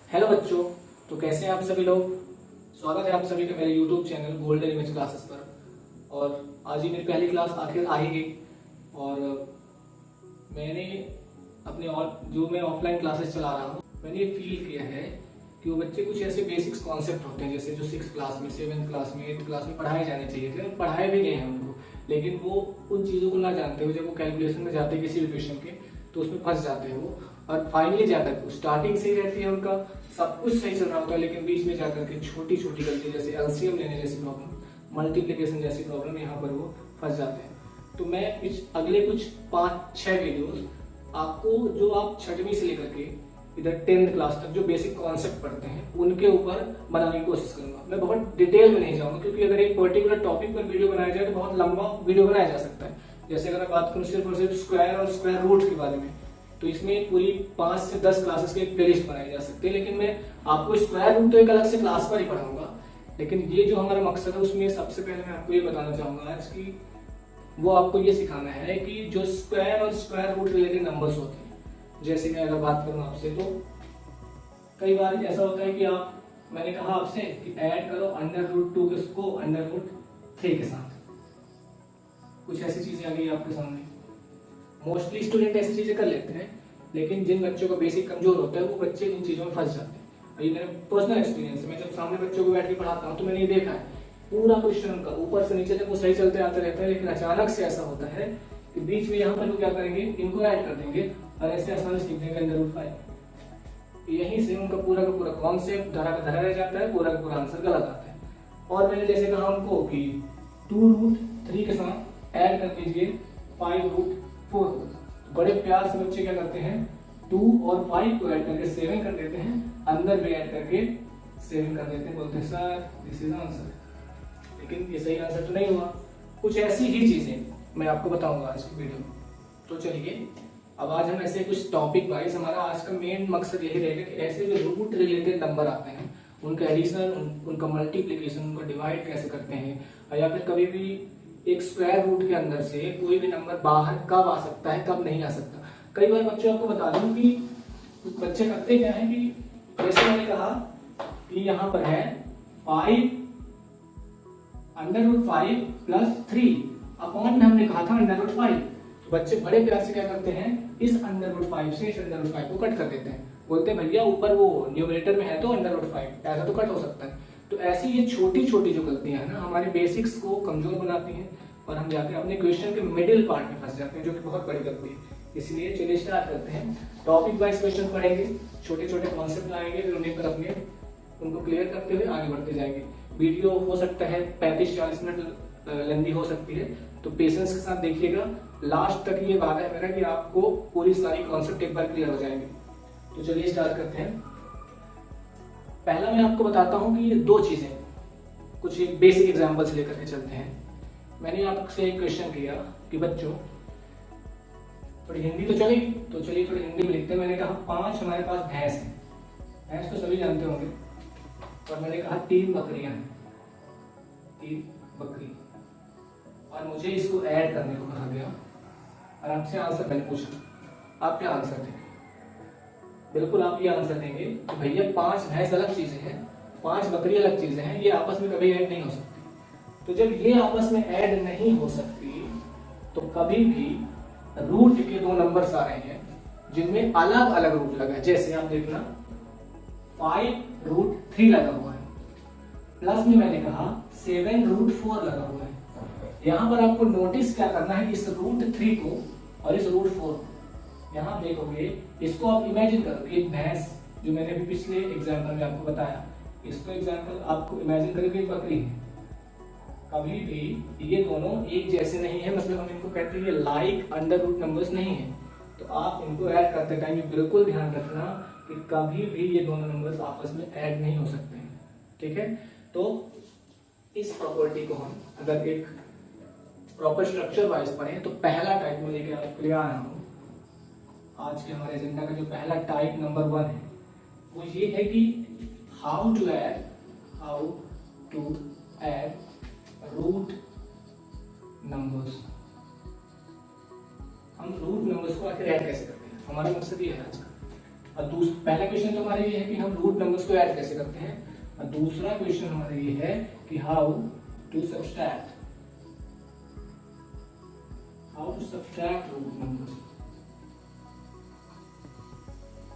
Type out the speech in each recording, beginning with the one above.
Hello बच्चों। तो कैसे हैं आप सभी लोग। स्वागत है आप सभी का मेरे YouTube channel golden image classes पर। और आज ही मेरी पहली क्लास आखिर आ ही गई। और मैंने अपने और जो मैं ऑफलाइन क्लासेस चला रहा हूँ, मैंने ये फील किया है कि वो बच्चे कुछ ऐसे बेसिक्स कॉन्सेप्ट होते हैं जैसे जो 6th क्लास में, 7th क्लास में, 8th क्लास में पढ़ाए जाने चाहिए थे, पढ़ाए भी गए हैं उनको, लेकिन वो उन चीज़ों को ना जानते हुए जब वो कैलकुलेशन में जाते हैं किसी भी क्वेश्चन के, तो उसमें फंस जाते हैं वो। और फाइनली जाकर स्टार्टिंग से ही रहती है उनका, सब कुछ सही चल रहा होता है, लेकिन बीच में जाकर के छोटी छोटी गलती जैसे एलसीएम लेने जैसी प्रॉब्लम, मल्टीप्लिकेशन जैसी प्रॉब्लम, यहाँ पर वो फंस जाते हैं। तो मैं अगले कुछ 5-6 वीडियोस आपको, जो आप 6वीं से लेकर के इधर 10th क्लास तक जो बेसिक कॉन्सेप्ट पढ़ते हैं उनके ऊपर बनाने की कोशिश करूंगा। मैं बहुत डिटेल में नहीं जाऊंगा, क्योंकि अगर एक पर्टिकुलर टॉपिक पर वीडियो बनाया जाए तो बहुत लंबा वीडियो बनाया जा सकता है। जैसे अगर मैं बात करूँ सिर्फ और सिर्फ स्क्वायर और स्क्वायर रूट के बारे में, तो इसमें पूरी 5 से 10 क्लासेस की एक प्लेलिस्ट बनाई जा सकती है। लेकिन मैं आपको स्क्वायर रूट तो एक अलग से क्लास पर ही पढ़ाऊंगा, लेकिन ये जो हमारा मकसद है उसमें सबसे पहले मैं आपको ये बताना चाहूंगा आज की, वो आपको ये सिखाना है कि जो स्क्वायर और स्क्वायर रूट रिलेटेड नंबर्स होते हैं, जैसे मैं अगर बात करूं आपसे, तो कई बार ऐसा होता है कि मैंने कहा आपसे कि ऐड करो √2 को √3 के साथ, कुछ ऐसी चीजें आ गई आपके सामने। मोस्टली स्टूडेंट ऐसी चीजें कर लेते हैं, लेकिन जिन बच्चों का बेसिक कमजोर होता है वो बच्चे इन चीजों में फंस जाते हैं। और ये मेरा पर्सनल एक्सपीरियंस है, मैं जब सामने बच्चों को बैठ के पढ़ाता हूँ तो मैंने ये देखा है, पूरा क्वेश्चन का ऊपर से नीचे तक वो सही चलते आते रहते हैं, लेकिन अचानक से ऐसा होता है कि बीच में यहाँ पर वो क्या करेंगे, इनको ऐड कर देंगे और ऐसे आसानी से लिख देंगे √5। यहीं से उनका पूरा का पूरा कॉन्सेप्ट धरा का धरा रह जाता है, पूरा का पूरा आंसर गलत आता है। और मैंने जैसे कहा उनको कि 2√3 के साथ ऐड कर दीजिए 5√4। बड़े प्यार से बच्चे क्या करते हैं, 2 और 5 को ऐड करके 7 कर देते हैं, अंदर भी ऐड करके 7 कर देते हैं, बोलते हैं सर दिस इज आंसर। लेकिन ये सही आंसर तो नहीं हुआ। कुछ ऐसी ही चीजें मैं आपको बताऊंगा आज की वीडियो में। तो चलिए अब आज हम ऐसे कुछ टॉपिक वाइज, हमारा आज का मेन मकसद यही रहेगा कि ऐसे जो रूट रिलेटेड नंबर आते हैं उनका एडिशन, उनका मल्टीप्लिकेशन, उनका डिवाइड कैसे करते हैं, या फिर कभी भी एक स्क्वायर रूट के अंदर से कोई भी नंबर बाहर कब आ सकता है, कब नहीं आ सकता। कई बार बच्चों आपको बता दूं कि बच्चे करते क्या है कि जैसे मैंने कहा कि यहाँ पर है 5 √5 + 3 अपॉन में हमने कहा था √5। तो बच्चे बड़े प्यार से क्या करते हैं, इस √5 से इस √5 को कट कर देते हैं, बोलते हैं भैया ऊपर वो न्यूमरेटर में है तो √5, ऐसा तो कट हो सकता है। तो ऐसी ये छोटी छोटी जो गलतियां हैं ना, हमारे बेसिक्स को कमजोर बनाती हैं और हम जाके अपने क्वेश्चन के मिडिल पार्ट में फंस जाते हैं, जो कि बहुत बड़ी गलती है। इसलिए चलिए स्टार्ट करते हैं। टॉपिक वाइज क्वेश्चन पढ़ेंगे, छोटे छोटे कॉन्सेप्ट लाएंगे, फिर उन्हीं पर अपने उनको क्लियर करते हुए आगे बढ़ते जाएंगे। वीडियो हो सकता है 35-40 मिनट लेंदी हो सकती है, तो पेशेंस के साथ देखिएगा। लास्ट तक ये वादा है मेरा कि आपको पूरी सारी कॉन्सेप्ट एक बार क्लियर हो जाएंगे। तो चलिए स्टार्ट करते हैं। पहला मैं आपको बताता हूं कि ये दो चीजें, कुछ बेसिक एग्जांपल्स लेकर के चलते हैं। मैंने आपसे एक क्वेश्चन किया कि बच्चों थोड़ी हिंदी तो चलेगी, तो चलिए थोड़ी हिंदी में लिखते हैं। मैंने कहा 5 हमारे पास भैंस है, भैंस तो सभी जानते होंगे, और मैंने कहा 3 बकरियां हैं, 3 बकरी, और मुझे इसको ऐड करने को कहा गया और आपसे आंसर मैंने पूछा, आप क्या आंसर देंगे? बिल्कुल आप ये आंसर देंगे कि भैया 5 भैंस अलग चीजें हैं, 5 बकरी अलग चीजें हैं, ये आपस में कभी ऐड नहीं हो सकती। तो जब ये आपस में ऐड नहीं हो सकती, तो कभी भी रूट के 2 नंबर्स आ रहे हैं जिनमें अलग अलग रूट लगा है। जैसे आप देखना 5√3 लगा हुआ है, प्लस में मैंने कहा 7√4 लगा हुआ है। यहां पर आपको नोटिस क्या करना है, इस √3 को और इस √4 को यहां देखोगे, इसको आप इमेजिन करोगे एक भैंस, जो मैंने अभी पिछले एग्जांपल में आपको बताया, इसको एग्जांपल आपको इमेजिन करोगे एक बकरी है। कभी भी ये दोनों एक जैसे नहीं है, मतलब हम इनको कहते हैं लाइक अंडर रूट नंबर्स नहीं है। तो आप इनको ऐड करते टाइम बिल्कुल ध्यान रखना कि कभी भी ये दोनों नंबर्स आपस में ऐड नहीं हो सकते हैं, ठीक है। तो इस प्रॉपर्टी को हम अगर एक प्रॉपर स्ट्रक्चर वाइज पढ़ें, तो पहला टाइप में लेके आपको ले आ रहा हूं। आज के हमारे एजेंडा का जो पहला टाइप नंबर 1 है, वो ये है कि how to add root numbers. हम रूट नंबर्स को आखिर ऐड कैसे करते हैं, हमारा मकसद ये है आज का। और पहला क्वेश्चन तो हमारा ये है कि हम रूट नंबर्स को ऐड कैसे करते हैं, और दूसरा क्वेश्चन हमारा ये है कि how to subtract root numbers.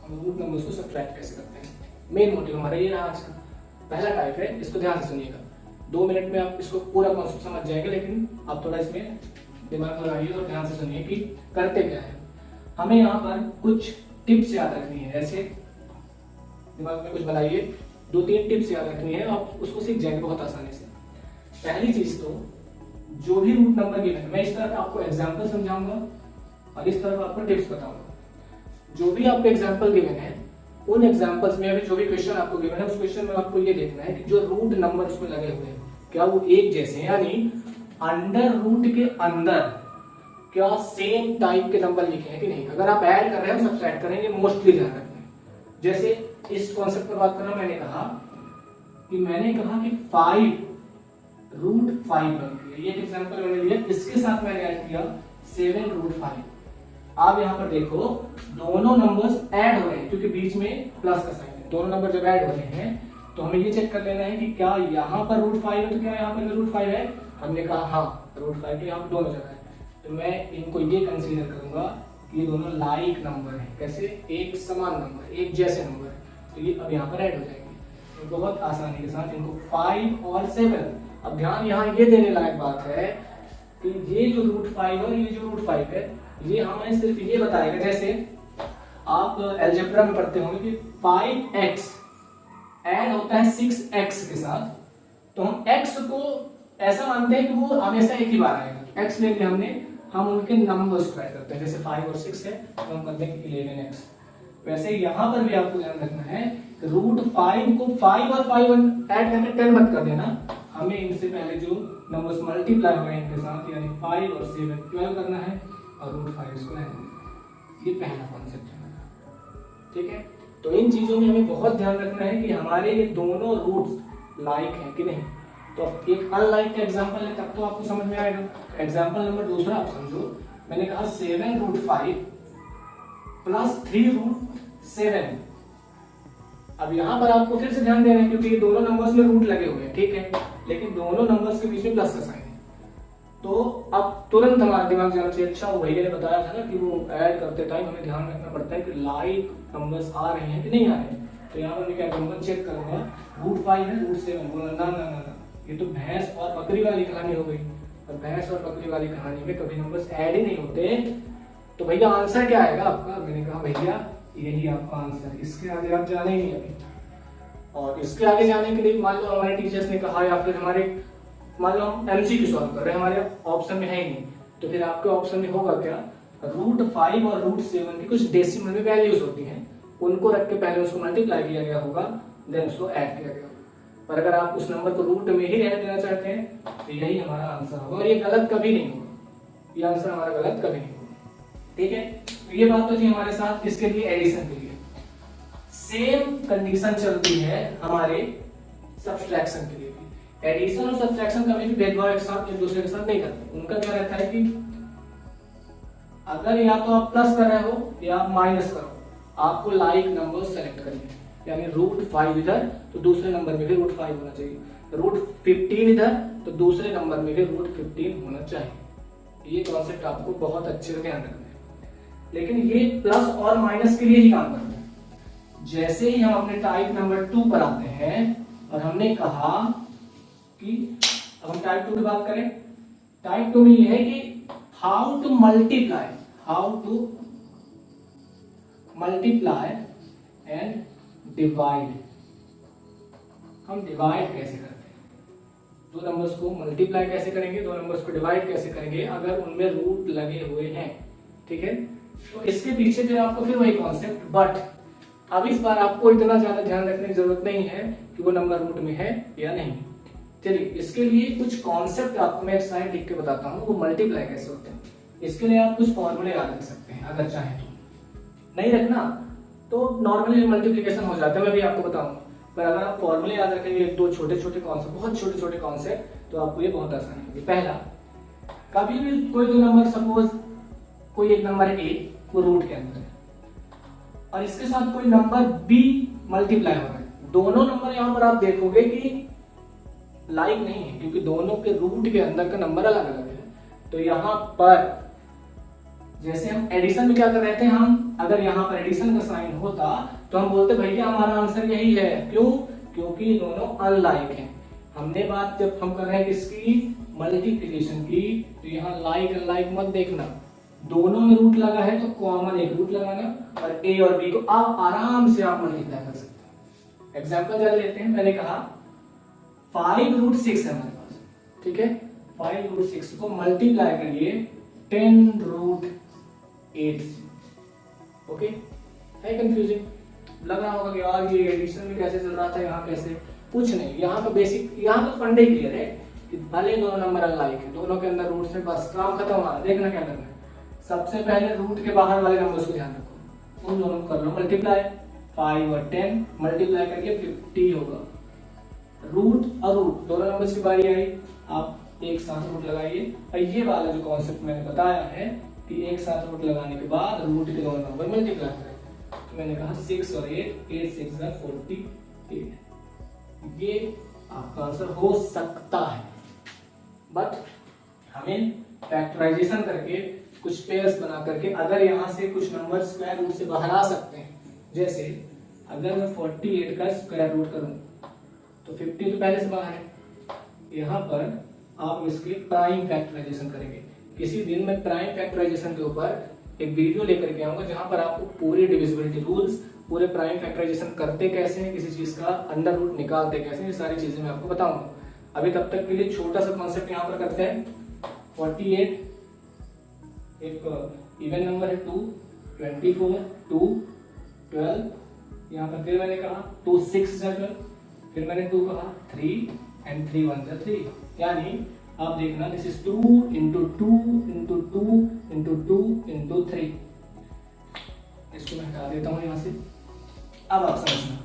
हम रूट नंबर्स को सब्ट्रैक्ट कैसे करते हैं, मेन मोटिव हमारा ये रहा आज का। पहला टाइप है, इसको ध्यान से सुनिएगा, 2 मिनट में आप इसको पूरा कॉन्सेप्ट समझ जाएंगे, लेकिन आप थोड़ा इसमें दिमाग लगाइए और ध्यान से सुनिए कि करते क्या है। हमें यहाँ पर कुछ टिप्स याद रखनी है, ऐसे दिमाग में कुछ बनाइए, 2-3 टिप्स याद रखनी है, आप उसको सीख जाएंगे बहुत आसानी से। पहली चीज तो जो भी रूट नंबर गिवन है, मैं इस तरफ आपको एग्जाम्पल समझाऊंगा और इस तरफ आपको टिप्स बताऊंगा। जो भी आपको एग्जाम्पल गिवन है, उन एग्जाम्पल्स में अभी जो भी क्वेश्चन आपको गिवन है, उस क्वेश्चन में आपको ये देखना है कि जो रूट नंबर उसमें लगे हुए हैं क्या वो एक जैसे हैं, यानी अंडर रूट के अंदर क्या सेम टाइप के नंबर लिखे हैं कि नहीं। अगर आप ऐड कर रहे हो सब्ट्रैक्ट करेंगे, मोस्टली ध्यान रखना है। जैसे इस कॉन्सेप्ट पर बात कर रहा हूं, मैंने कहा कि 5 रूट 5 बन गया, ये एग्जांपल मैंने लिया, इसके साथ मैंने ऐड किया 7 रूट 5। आप यहां पर देखो दोनों नंबर्स ऐड हो रहे हैं क्योंकि बीच में प्लस का साइन है। दोनों नंबर जब ऐड हो रहे हैं तो हमें ये चेक कर लेना है कि क्या यहाँ पर रूट 5 है तो क्या यहाँ पर रूट 5 है। हमने कहा हाँ रूट 5 तो यहाँ दोनों जगह है, तो मैं इनको ये कंसीडर करूंगा कि ये दोनों लाइक नंबर है। कैसे, एक समान नंबर, एक जैसे नंबर है, तो ये अब यहाँ पर ऐड हो जाएंगे तो बहुत आसानी के साथ इनको 5 और 7। अब ध्यान यहाँ ये देने लायक बात है कि ये जो रूट 5 और ये जो रूट 5 है, ये हमें सिर्फ ये बताएगा, जैसे आप अलजेब्रा में पढ़ते होंगे कि 5x ऐड होता है 6x के साथ, तो हम x को ऐसा मानते हैं कि वो हमेशा एक ही बार आएगा। x ले लिया हमने, हम उनके नंबर्स को ऐड करते हैं, जैसे 5 और 6 है तो हम करते हैं 11x। वैसे यहाँ पर भी आपको ध्यान रखना है कि रूट 5 को 5 और 5 ऐड करके 10 मत कर देना, हमें इनसे पहले जो नंबर्स मल्टीप्लाई हो रहे हैं इनके साथ, यानी 5 और 7 12 करना है और रूट 5 इसको रहने देना। ये पहला कॉन्सेप्ट है हमारा, ठीक है। तो इन चीजों में हमें बहुत ध्यान रखना है कि हमारे ये दोनों रूट्स लाइक हैं कि नहीं। तो एक अनलाइक का एग्जांपल है तब तो आपको समझ में आएगा। एग्जांपल नंबर दूसरा आप समझो, मैंने कहा 7 रूट 5 प्लस 3 रूट 7। अब यहाँ पर आपको फिर से ध्यान देना है क्योंकि ये दोनों नंबर्स में रूट लगे हुए हैं, ठीक है, लेकिन दोनों नंबर्स के बीच में प्लस का साइन है। तो अब तुरंत हमारा दिमाग जाना चाहिए, अच्छा वो भैया ने बताया था ना कि वो ऐड करते टाइम हमें ध्यान रखना पड़ता है कि लाइक नंबर्स आ रहे हैं कि नहीं आ रहे हैं। तो यहाँ पर मैं क्या करूँगा, चेक करूंगा रूट 5 है रूट 7, बोला ना ना ना, ये तो भैंस और बकरी वाली कहानी हो गई, और भैंस और बकरी वाली कहानी में कभी नंबर्स ऐड ही नहीं होते। तो भैया आंसर क्या आएगा आपका, मैंने कहा भैया यही आपका आंसर, इसके आगे आप जाने ही नहीं अभी। और इसके आगे जाने के लिए मान लो हमारे टीचर्स ने कहा, या फिर हमारे मान लो हम एमसीक्यू सॉल्व कर रहे हैं, हमारे ऑप्शन में है ही नहीं, तो फिर आपके ऑप्शन में होगा क्या, रूट 5 और रूट 7 की कुछ डेसिमल में वैल्यूज होती हैं, उनको रख के पहले उसको मल्टीप्लाई किया गया होगा, देन उसको ऐड किया गया होगा। पर अगर आप उस नंबर को रूट में ही रहने देना चाहते हैं तो यही हमारा आंसर होगा, और ये गलत कभी नहीं होगा, ये आंसर हमारा गलत कभी नहीं होगा, ठीक है। तो ये बात तो थी हमारे साथ इसके लिए एडिशन के लिए। सेम कंडीशन चलती है हमारे सब्सट्रैक्शन के लिए भी। एडिशन और सब्सट्रैक्शन कभी भी भेदभाव एक दूसरे के साथ नहीं करते। उनका क्या रहता है कि अगर या तो आप प्लस कर रहे हो या आप माइनस करो, आपको लाइक नंबर सेलेक्ट करनी है। यानी रूट 5 इधर तो दूसरे नंबर में भी रूट 5 होना चाहिए, रूट 15 इधर तो दूसरे नंबर में भी रूट 15 होना चाहिए। ये कॉन्सेप्ट आपको बहुत अच्छे से ध्यान रखना है, लेकिन ये प्लस और माइनस के लिए ही काम करता है। जैसे ही हम अपने टाइप नंबर 2 पर आते हैं और हमने कहा कि अब हम टाइप 2 की बात करें, टाइप 2 में ये है कि how to multiply and divide. हम डिवाइड कैसे करते हैं, दो नंबर्स को मल्टीप्लाई कैसे करेंगे, दो नंबर्स को डिवाइड कैसे करेंगे अगर उनमें रूट लगे हुए हैं, ठीक है। तो इसके पीछे फिर आपको फिर वही कॉन्सेप्ट, बट अब इस बार आपको इतना ज्यादा ध्यान रखने की जरूरत नहीं है कि वो नंबर रूट में है या नहीं। चलिए इसके लिए कुछ कॉन्सेप्ट आपको मैं एक स्लाइड लिख के बताता हूँ, वो मल्टीप्लाई कैसे होते हैं। इसके लिए आप कुछ फॉर्मूले याद रख सकते हैं अगर चाहें तो, नहीं रखना तो नॉर्मली मल्टीप्लिकेशन हो जाता है, मैं भी आपको बताऊंगा। पर अगर आप फॉर्मूले याद रखेंगे, एक दो छोटे छोटे कॉन्सेप्ट, बहुत छोटे छोटे कॉन्सेप्ट, तो आपको ये बहुत आसानी होगी। पहला, कभी भी कोई दो नंबर, सपोज कोई एक नंबर है a, वो रूट के अंदर है, और इसके साथ कोई नंबर b मल्टीप्लाई हो रहा है, दोनों नंबर यहाँ पर आप देखोगे कि लाइक नहीं है, क्योंकि दोनों के रूट के अंदर का नंबर अलग अलग है। तो यहाँ पर जैसे हम एडिशन में क्या कर रहे थे, हम अगर यहाँ पर एडिशन का साइन होता तो हम बोलते भैया हमारा आंसर यही है। क्यों? क्योंकि दोनों अनलाइक हैं। हमने बात जब हम कर रहे हैं किसकी, मल्टीप्लिकेशन की, तो यहाँ लाइक अनलाइक मत देखना, दोनों में रूट लगा है तो कॉमन एक रूट लगाना और a और b को आप आराम से आप मल्टीप्लाई कर सकते हैं। एग्जांपल जरा लेते हैं। मैंने कहा 5√6 है हमारे पास, ठीक है। 5√6 को मल्टीप्लाई करिए 10√8। ओके, है कंफ्यूजिंग? लग रहा होगा कि यार ये एडिशन में कैसे चल रहा था, यहाँ कैसे? कुछ नहीं, यहाँ का बेसिक, यहाँ तो फंडे क्लियर है कि भले दोनों नंबर अनलाइक है, दोनों के अंदर रूट्स में, बस काम खत्म हुआ। देखना क्या करना है, सबसे पहले रूट के बाहर वाले नंबर्स को ध्यान रखो, उन दोनों को कर लो मल्टीप्लाई। 5 और 10 मल्टीप्लाई करके 50 होगा। रूट और रूट दोनों नंबर्स की बारी आई, आप एक साथ रूट लगाइए। और ये वाला जो कॉन्सेप्ट मैंने बताया है कि एक साथ रूट लगाने के बाद रूट के दोनों नंबर मल्टीप्लाई करें, तो मैंने कहा 6 और 8 6 48। ये आपका आंसर हो सकता है, बट हमें फैक्टराइजेशन करके कुछ पेयर्स बना करके अगर यहाँ से कुछ नंबर स्क्वायर रूट से बाहर आ सकते हैं, जैसे अगर मैं 48 का स्क्वायर रूट करूं तो 50 तो पहले से बाहर है। यहाँ पर आप इसके प्राइम फैक्टराइजेशन करेंगे। किसी दिन मैं प्राइम फैक्टराइजेशन के ऊपर एक वीडियो लेकर के आऊंगा जहां पर आपको पूरे डिविजिबिलिटी रूल्स, पूरे प्राइम फैक्टराइजेशन करते कैसे हैं, किसी चीज का अंडर रूट निकालते कैसे, ये सारी चीजें मैं आपको बताऊंगा। अभी तब तक के लिए छोटा सा कॉन्सेप्ट यहाँ पर करते हैं। 48 एक इवन नंबर है 2, 24, 2, 12, यहाँ पर फिर मैंने कहा 2 6 12, फिर मैंने 2 कहा 3 and 3 1 3, यानी आप देखना this is 2 into 2 into 2 into 2 into 3। इसको मैं हटा देता हूँ यहाँ से। अब आप समझना,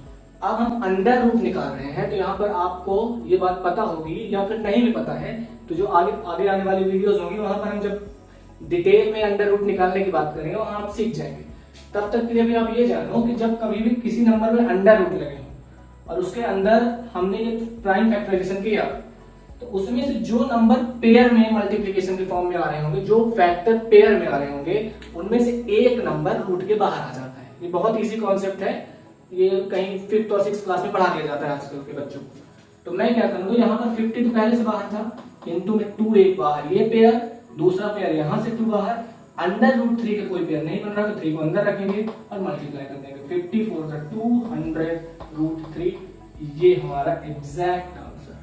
अब हम अंडर रूट निकाल रहे हैं, तो यहाँ पर आपको ये बात पता होगी या फिर नहीं भी पता है, तो जो आगे आने वाली वीडियोस होंगी वहां पर हम जब डिटेल में अंडर रूट निकालने की बात करेंगे वहां आप सीख जाएंगे। तब तक के लिए भी आप ये जानो कि जब कभी भी किसी नंबर में अंडर रूट लगे और उसके अंदर हमने ये प्राइम फैक्टराइजेशन किया, तो उसमें से जो नंबर पेयर में मल्टीप्लिकेशन के फॉर्म में आ रहे होंगे, जो फैक्टर पेयर में आ रहे होंगे, उनमें से एक नंबर रूट के बाहर आ जाता है। ये बहुत इजी कॉन्सेप्ट है, ये कहीं 5th और 6th क्लास में पढ़ा दिया जाता है आजकल के बच्चों को। तो मैं क्या करूंगा, यहाँ पर 50 तो पहले से बाहर था, किंतु मैं 2 एक बाहर, ये पेयर, दूसरा पेयर यहाँ से 2 बाहर, अंडर रूट 3 का कोई पेयर नहीं बन रहा तो 3 को अंदर रखेंगे और मल्टीप्लाई कर देंगे। 54 का 200√3, ये हमारा एग्जैक्ट आंसर।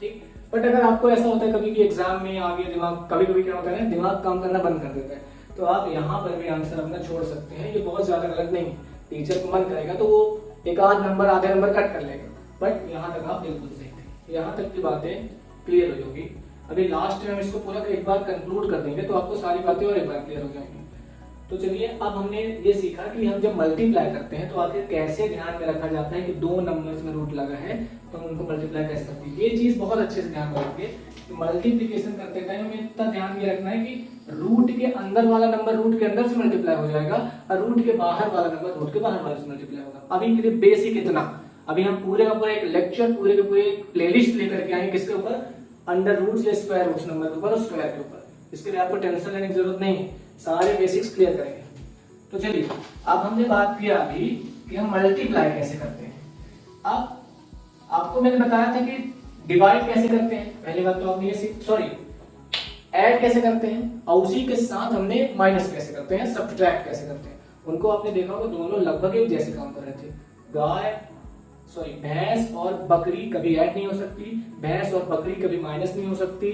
ठीक, बट अगर आपको ऐसा होता है कभी भी एग्जाम में आगे दिमाग, कभी कभी क्या होता है ना, दिमाग काम करना बंद कर देता है, तो आप यहाँ पर भी आंसर अपना छोड़ सकते हैं। ये बहुत ज्यादा गलत नहीं है, टीचर को मन करेगा तो वो एक आध नंबर, आधे नंबर कट कर लेगा, बट यहाँ तक आप बिल्कुल सही थे। यहाँ तक की बातें क्लियर हो जाएगी। अभी लास्ट में हम इसको पूरा एक बार कंक्लूड कर देंगे तो आपको सारी बातें और एक बार क्लियर हो जाएंगी। तो चलिए, अब हमने ये सीखा कि हम जब मल्टीप्लाई करते हैं तो आखिर कैसे ध्यान में रखा जाता है कि 2 नंबर्स में रूट लगा है तो हम उनको मल्टीप्लाई कैसे करते हैं। ये चीज बहुत अच्छे से ध्यान में रखिए कि मल्टीप्लिकेशन करते टाइम हमें इतना ध्यान ये रखना है कि रूट के अंदर वाला नंबर रूट के अंदर से मल्टीप्लाई हो जाएगा और रूट के बाहर वाला नंबर रूट के बाहर वाले से मल्टीप्लाई होगा। अभी के लिए बेसिक इतना। अभी हम पूरे का पूरा एक लेक्चर, पूरे के पूरे एक प्लेलिस्ट लेकर के आएंगे किसके ऊपर, अंडर रूट्स या स्क्वायर रूट्स नंबर के ऊपर और स्क्वायर के ऊपर। इसके लिए आपको टेंशन लेने की जरूरत नहीं है, सारे बेसिक्स क्लियर करेंगे। तो चलिए, अब हमने बात किया अभी कि हम मल्टीप्लाई कैसे करते हैं। अब आपको मैंने बताया था कि डिवाइड कैसे करते हैं, पहली बात तो आपने ये ऐड कैसे करते हैं, और उसी के साथ हमने माइनस कैसे करते हैं, सब्ट्रैक्ट कैसे करते हैं। उनको आपने देखा होगा, दोनों लगभग एक जैसे काम कर रहे थे। भैंस और बकरी कभी ऐड नहीं हो सकती, भैंस और बकरी कभी माइनस नहीं हो सकती,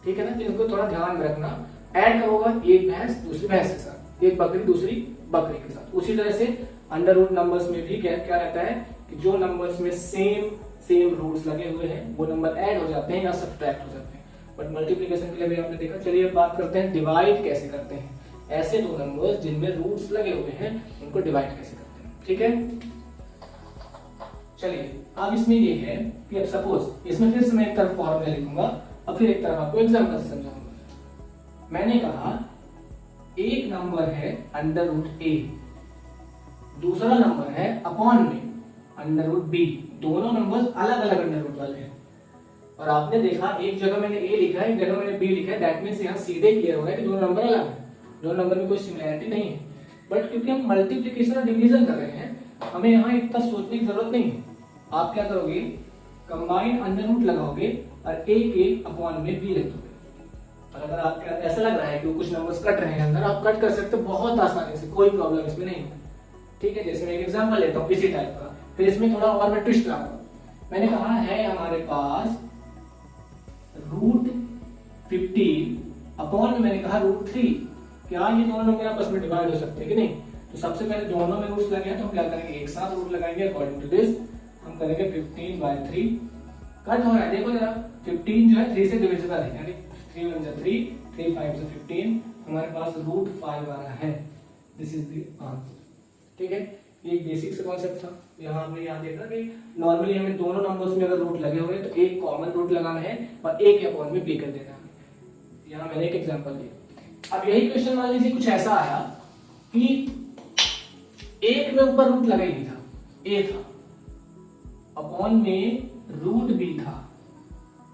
ठीक है ना। तो इनको थोड़ा ध्यान में रखना। ऐड कब होगा, एक भैंस दूसरी भैंस के साथ, एक बकरी दूसरी बकरी के साथ। उसी तरह से अंडर रूट नंबर्स में भी क्या रहता है कि जो नंबर्स में सेम रूट्स लगे हुए हैं वो नंबर ऐड हो जाते हैं या सब्ट्रैक्ट हो जाते हैं। बट मल्टीप्लिकेशन के लिए भी आपने देखा। चलिए, अब बात करते हैं डिवाइड कैसे करते हैं। ऐसे 2 नंबर्स जिनमें रूट्स लगे हुए हैं उनको डिवाइड कैसे करते हैं, ठीक है। चलिए, अब इसमें ये है कि अब सपोज इसमें फिर से मैं एक तरफ फॉर्मूला लिखूंगा और फिर एक तरफ आपको एग्जांपल से समझाऊंगा। मैंने कहा एक नंबर है अंडर रूट ए, दूसरा नंबर है अपॉन में अंडर रूट बी, दोनों नंबर्स अलग अलग अंडर रूट वाले हैं। और आपने देखा एक जगह मैंने ए लिखा है, एक जगह मैंने बी लिखा है, दैट मींस यहाँ सीधे क्लियर हो रहा है कि दोनों नंबर अलग है, दोनों नंबर में कोई सिमिलरिटी नहीं है। बट क्योंकि हम मल्टीप्लिकेशन और डिवीजन कर रहे हैं, हमें यहाँ इतना सोचने की जरूरत नहीं है। आप क्या करोगे, कंबाइन अंडर रूट लगाओगे और ए के अपॉन में बी लिख दोगे। और अगर आपको ऐसा लग रहा है कि कुछ नंबर्स कट रहे हैं अंदर, आप कट कर सकते हो बहुत आसानी से, कोई प्रॉब्लम इसमें नहीं है। ठीक है, जैसे मैं एक एग्जांपल लेता हूँ इसी टाइप का, फिर इसमें थोड़ा और मैं ट्विस्ट लाऊंगा। मैंने कहा है हमारे पास रूट 15 अपॉन में मैंने कहा रूट 3, क्या ये दोनों नंबर आपस में डिवाइड हो सकते हैं कि नहीं? तो सबसे पहले दोनों में रूट्स लगे हैं, तो हम क्या करेंगे, एक साथ रूट लगाएंगे। अकॉर्डिंग टू दिस हम करेंगे 15/3, कट हो रहा है देखो जरा, 15 जो है 3 से डिविजिबल है, यानी 3 1 जा 3, 3 5 से 15, हमारे पास रूट 5 आ रहा है। This is the answer. ठीक है, ये एक बेसिक सा कॉन्सेप्ट था। यहाँ आपने यहाँ देखा कि नॉर्मली हमें दोनों नंबर्स में अगर रूट लगे हुए तो एक कॉमन रूट लगाना है और एक के अपॉन में बी कर देना है। यहाँ मैंने एक एग्जांपल दिया। अब यही क्वेश्चन मान लीजिए कुछ ऐसा आया कि एक में ऊपर रूट लगा ही नहीं था, ए था, अपॉन में रूट बी था।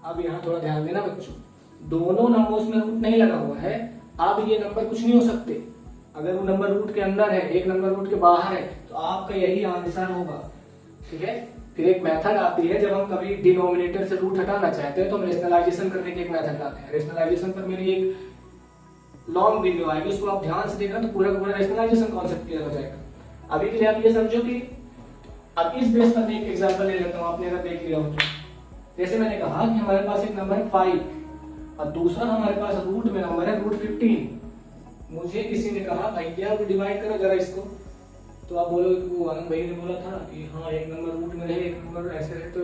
अब यहाँ थोड़ा ध्यान देना बच्चों, दोनों नंबर्स में रूट नहीं लगा हुआ है, अब ये नंबर कुछ नहीं हो सकते। अगर वो नंबर रूट के अंदर है, एक नंबर रूट के बाहर है, तो आपका यही आंसर होगा। ठीक है, फिर एक मेथड आती है, जब हम कभी डिनोमिनेटर से रूट हटाना चाहते हैं तो हम रेशनलाइजेशन करने की एक मेथड लाते हैं। रेशनलाइजेशन पर मेरी एक लॉन्ग वीडियो आएगी, उसको आप ध्यान से देखना तो पूरा का पूरा रेशनलाइजेशन कॉन्सेप्ट क्लियर हो जाएगा। अभी के लिए आप ये समझो कि अब इस बेस पर एक एग्जांपल ले लेता हूं, आपने अगर देख लिया हो तो। जैसे मैंने कहा कि हमारे पास एक नंबर है 5 और दूसरा हमारे पास रूट में नंबर है रूट 15। मुझे किसी ने कहा भैया वो डिवाइड करो जरा इसको, तो आप बोलोगे कि वो आनंद भाई ने बोला था कि हाँ एक नंबर रूट में रहे, एक नंबर ऐसे रहे, तो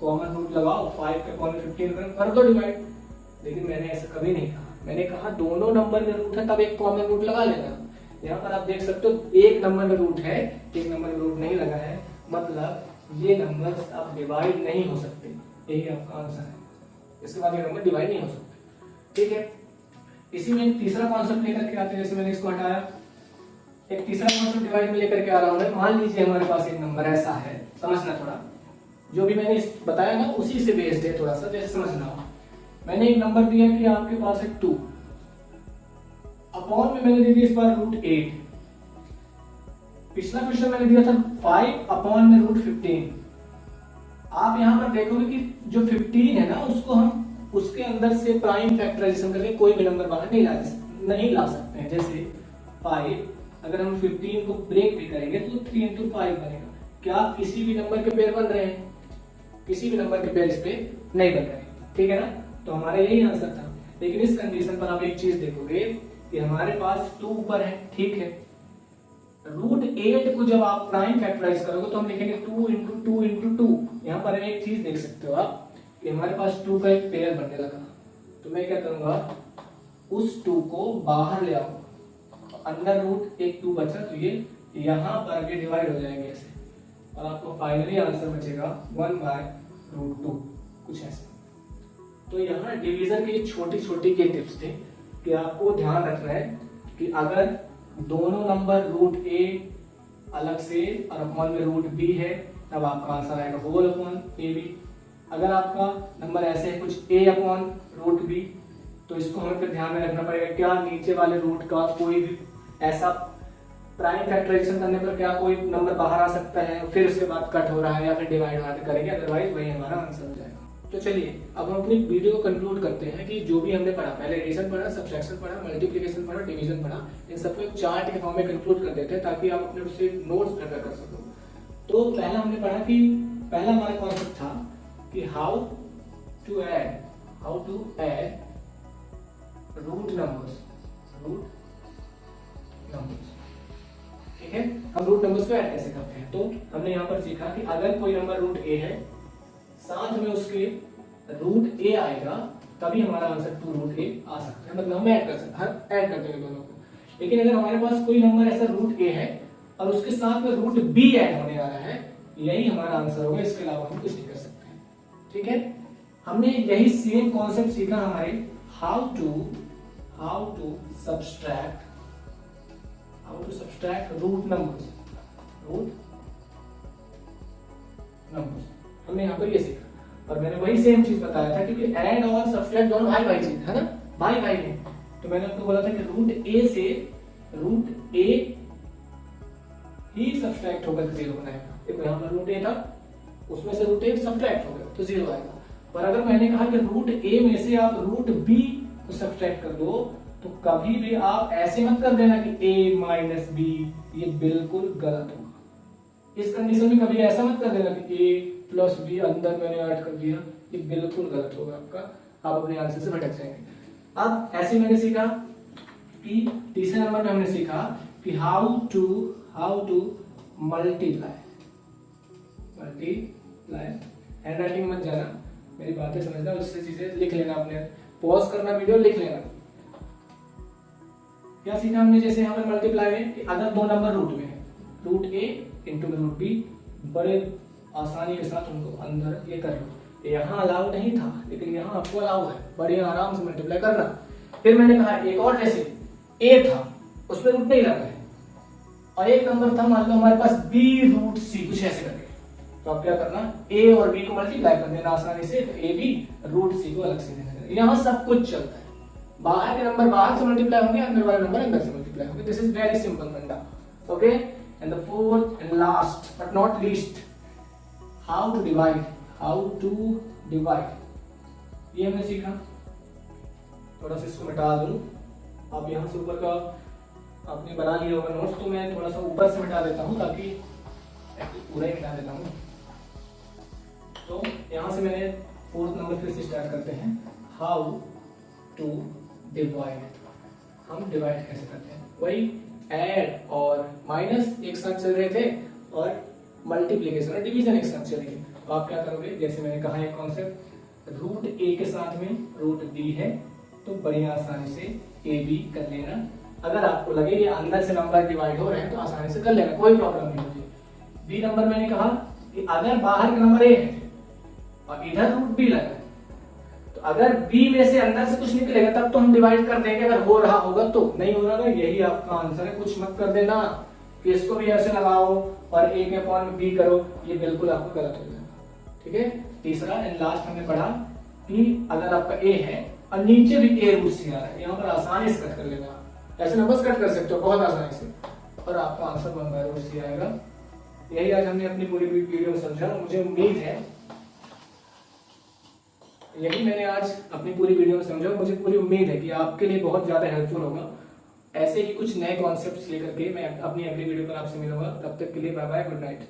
कॉमन रूट लगाओ, 5 के अपॉन 15 कर दो डिवाइड। लेकिन मैंने ऐसा कभी नहीं कहा, मैंने कहा दोनों नंबर में रूट है तब एक कॉमन रूट लगा लेना। यहाँ पर आप देख सकते हो एक नंबर में रूट है, एक नंबर में रूट नहीं लगा है, मतलब ये नंबर्स अब डिवाइड नहीं हो सकते, यही आपका आंसर है। इसके बाद ये नंबर डिवाइड नहीं हो सकते। ठीक है, इसी में तीसरा कॉन्सेप्ट लेकर के आते हैं। जैसे मैंने इसको हटाया, एक तीसरा कॉन्सेप्ट डिवाइड में लेकर के आ रहा हूं। मान लीजिए हमारे पास एक नंबर ऐसा है, समझना थोड़ा, जो भी मैंने बताया ना उसी से बेस्ड है थोड़ा सा, जैसे समझना हो। मैंने एक नंबर दिया कि आपके पास है 2, अपॉन में मैंने दे दिया इस बार रूट 8। पिछला क्वेश्चन मैंने दिया था 5 अपॉन में रूट 15। आप यहाँ पर देखोगे कि जो 15 है ना, उसको हम उसके अंदर से प्राइम फैक्टराइजेशन करके कोई भी नंबर बाहर नहीं ला सकते हैं। जैसे 5, अगर हम 15 को ब्रेक भी करेंगे तो 3 into 5 बनेगा। क्या किसी भी नंबर के पेयर बन रहे हैं? किसी भी नंबर के पेयर इस पे नहीं बन रहे हैं। ठीक है ना, तो हमारा यही आंसर था। लेकिन इस कंडीशन पर आप एक चीज देखोगे कि हमारे पास 2 ऊपर है, ठीक है, रूट 8 को जब आप प्राइम फैक्टराइज करोगे तो हम लिखेंगे 2 into 2 into 2। यहाँ पर एक चीज देख सकते हो आप कि हमारे पास 2 का एक पेयर बनने लगा, तो मैं क्या करूंगा, उस 2 को बाहर ले आऊंगा, अंदर रूट एक 2 बचा, तो ये यहाँ पर भी डिवाइड हो जाएंगे ऐसे, और आपको फाइनली आंसर बचेगा 1/√2, कुछ ऐसे। तो यहाँ डिवीजन की छोटी छोटी के टिप्स थे कि आपको ध्यान रखना है कि अगर दोनों नंबर रूट ए अलग से और अपॉन में रूट बी है, तब आपका आंसर आएगा होल अपॉन ए बी। अगर आपका नंबर ऐसे है कुछ ए अपॉन रूट बी, तो इसको हमें फिर ध्यान में रखना पड़ेगा, क्या नीचे वाले रूट का कोई भी ऐसा प्राइम फैक्टराइजेशन करने पर क्या कोई नंबर बाहर आ सकता है, फिर उसके बाद कट हो रहा है या फिर डिवाइड हो रहा है करेंगे, अदरवाइज वही हमारा आंसर हो जाएगा। तो चलिए अब हम अपनी वीडियो को कंक्लूड करते हैं कि जो भी हमने पढ़ा, पहले एडिशन पढ़ा, सब्ट्रैक्शन पढ़ा, मल्टीप्लिकेशन पढ़ा, डिवीजन पढ़ा, इन सबको एक चार्ट के फॉर्म में कंक्लूड कर देते हैं ताकि आप अपने उससे नोट्स प्रिपेयर कर सको। तो पहला हमने पढ़ा कि पहला हमारा कॉन्सेप्ट था कि how to add root numbers. ठीक है, हम रूट नंबर्स को ऐड कैसे करते हैं। तो हमने यहाँ पर सीखा कि अगर कोई नंबर रूट ए है, साथ में उसके रूट ए आएगा, तभी हमारा आंसर 2√a आ सकता है, मतलब हम ऐड कर सकते हैं, ऐड करते हैं दोनों को। लेकिन अगर हमारे पास कोई नंबर ऐसा रूट ए है और उसके साथ में रूट बी ऐड होने आ रहा है, यही हमारा आंसर होगा, इसके अलावा हम कुछ नहीं कर सकते हैं। ठीक है, हमने यही सेम कॉन्सेप्ट सीखा हमारे how to subtract how to subtract root numbers, हमने यहाँ पर ये सीखा। और मैंने वही सेम चीज बताया था क्योंकि ऐड और सब्सट्रैक्ट दोनों भाई भाई चीज है ना, भाई भाई है। तो मैंने आपको बोला था कि रूट ए ही सब्सट्रैक्ट होकर 0 बनाएगा। देखो यहाँ पर रूट ए था, उसमें से रूट ए सब्सट्रैक्ट हो गया तो 0 आएगा। पर अगर मैंने कहा कि रूट ए में से आप रूट बी को सब्सट्रैक्ट कर दो, तो कभी भी आप ऐसे मत कर देना कि a माइनस बी, ये बिल्कुल गलत होगा। इस कंडीशन में कभी ऐसा मत कर देना कि a प्लस बी अंदर मैंने ऐड कर दिया, ये बिल्कुल गलत होगा आपका, आप अपने आंसर से भटक जाएंगे। अब ऐसे मैंने सीखा कि तीसरे नंबर में हमने सीखा कि how to multiply. Hand writing मत जाना, मेरी बातें समझना, उससे चीजें लिख लेना, अपने पॉज करना वीडियो, लिख लेना। क्या सीखा हमने, जैसे यहाँ पर मल्टीप्लाई में कि अगर दो नंबर रूट में है, रूट ए इंटू रूट बी, बड़े आसानी के साथ उनको अंदर ये कर लो। यहाँ अलाउ नहीं था लेकिन यहाँ आपको अलाउ है, बड़े आराम से मल्टीप्लाई करना। फिर मैंने कहा एक और, जैसे ए था उसमें रूट नहीं लगा है और एक नंबर था मान लो हमारे पास बी रूट सी, कुछ ऐसे करके, तो आप क्या करना, ए और बी को मल्टीप्लाई कर देना आसानी से, तो ए बी रूट सी को अलग से देना। यहाँ सब कुछ चलता है, बाहर के नंबर बाहर से मल्टीप्लाई होंगे, अंदर वाले नंबर अंदर से मल्टीप्लाई होंगे। This is very simple funda, okay. And the fourth and last but not least, how to divide, ये हमने सीखा। थोड़ा सा इसको मिटा दूं, आप यहाँ से ऊपर का आपने बना लिया होगा नोट्स, तो मैं थोड़ा सा ऊपर से मिटा देता हूँ ताकि पूरा ही मिटा देता हूँ। तो यहाँ से मैंने फोर्थ नंबर फिर से स्टार्ट करते हैं, हाउ टू डिवाइड। हम डिवाइड कैसे करते हैं, वही ऐड और माइनस एक साथ चल रहे थे और मल्टीप्लिकेशन और डिवीजन एक साथ चलेंगे। तो आप क्या करोगे, जैसे मैंने कहा एक कॉन्सेप्ट, रूट ए के साथ में रूट बी है तो बड़ी आसानी से ए बी कर लेना। अगर आपको लगे ये अंदर से नंबर डिवाइड हो रहे हैं तो आसानी से कर लेना, कोई प्रॉब्लम नहीं होगी। बी नंबर मैंने कहा कि अगर बाहर का नंबर ए है और इधर रूट बी लगा है, तो अगर बी में से अंदर से कुछ निकलेगा तब तो हम डिवाइड कर देंगे, अगर हो रहा होगा तो। नहीं हो रहा ना, यही आपका आंसर है। कुछ मत कर देना कि इसको भी ऐसे लगाओ और ए के अपॉन में बी करो, ये बिल्कुल आपको गलत हो जाएगा, ठीक है। तीसरा एंड लास्ट हमने पढ़ा कि अगर आपका ए है और नीचे भी ए रूट सी आ रहा है, यहाँ पर आसानी से कट कर लेना, ऐसे नंबर्स कट कर सकते हो बहुत आसानी से, और आपका आंसर 1/√c आएगा। यही आज हमने अपनी पूरी वीडियो में समझा। मुझे उम्मीद है, यही मैंने आज अपनी पूरी वीडियो में समझा, मुझे पूरी उम्मीद है कि आपके लिए बहुत ज्यादा हेल्पफुल होगा। ऐसे ही कुछ नए कॉन्सेप्ट्स लेकर के मैं अपनी अगली वीडियो पर आपसे मिलूंगा। तब तक के लिए बाय बाय, गुड नाइट।